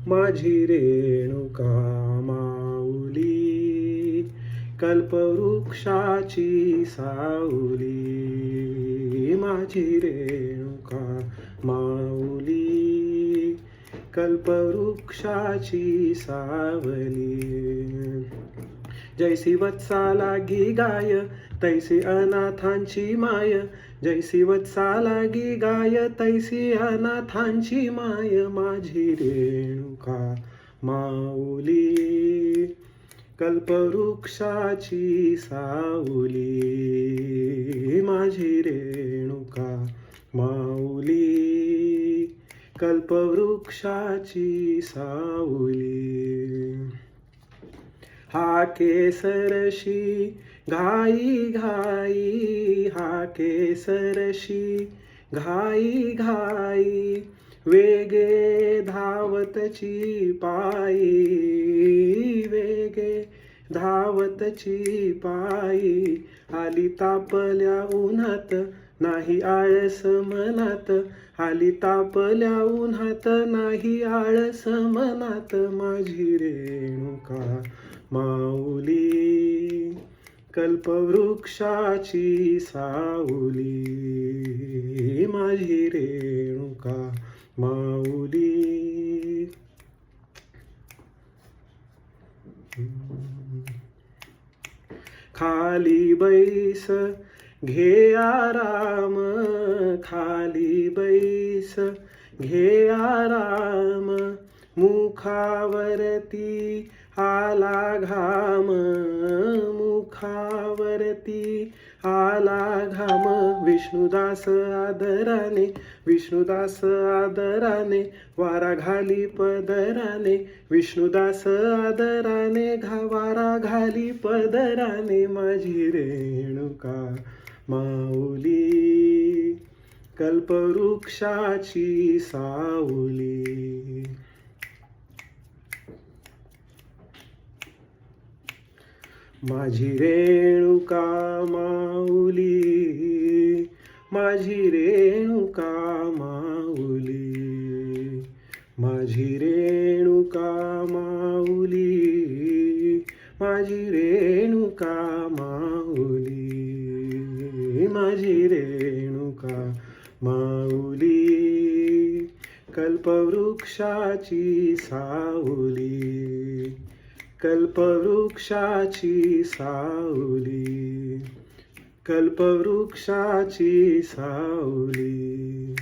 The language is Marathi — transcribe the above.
माझी रेणुका माऊली, कल्पवृक्षाची सावली. माझी रेणुका माऊली, कल्पवृक्षाची सावली. जैसी वत्सा लागी गाय, तैसी अनाथांची माय. जैसी वत्सा लागी गाय, तैसी अनाथांची माय. माझी रेणुका माऊली, कल्पवृक्षाची सावली. माझी रेणुका माऊली, कल्पवृक्षाची सावली. हा केसरशी घाई घाई, हा केसरशी घाई घाई. वेगे धावतची पायी, वेगे धावतची पायी. आली तापल्या उन्हात, नाही आळस मनात. आली तापल्या उन्हात, नाही आळस मनात. माझी रेणुका माऊली, कल्पवृक्षाची सावली. माझी रेणुका माऊली. खाली बैस घे आराम, खाली बैस घे आराम. मुखावरती आला घाम, मुखावरती आला घाम. विष्णुदास आदराने, विष्णुदास आदराने. वारा घाली पदराने, विष्णुदास आदराने. वारा घाली पदराने. माझी रेणुका माऊली, कल्पवृक्षाची सावली. माझी रेणुका माऊली, माझी रेणुका माऊली. माझी रेणुका माऊली, माझी रेणुका माऊली. माझी रेणुका माऊली, कल्पवृक्षाची सावली. कल्पवृक्षाची सावली, कल्पवृक्षाची सावली.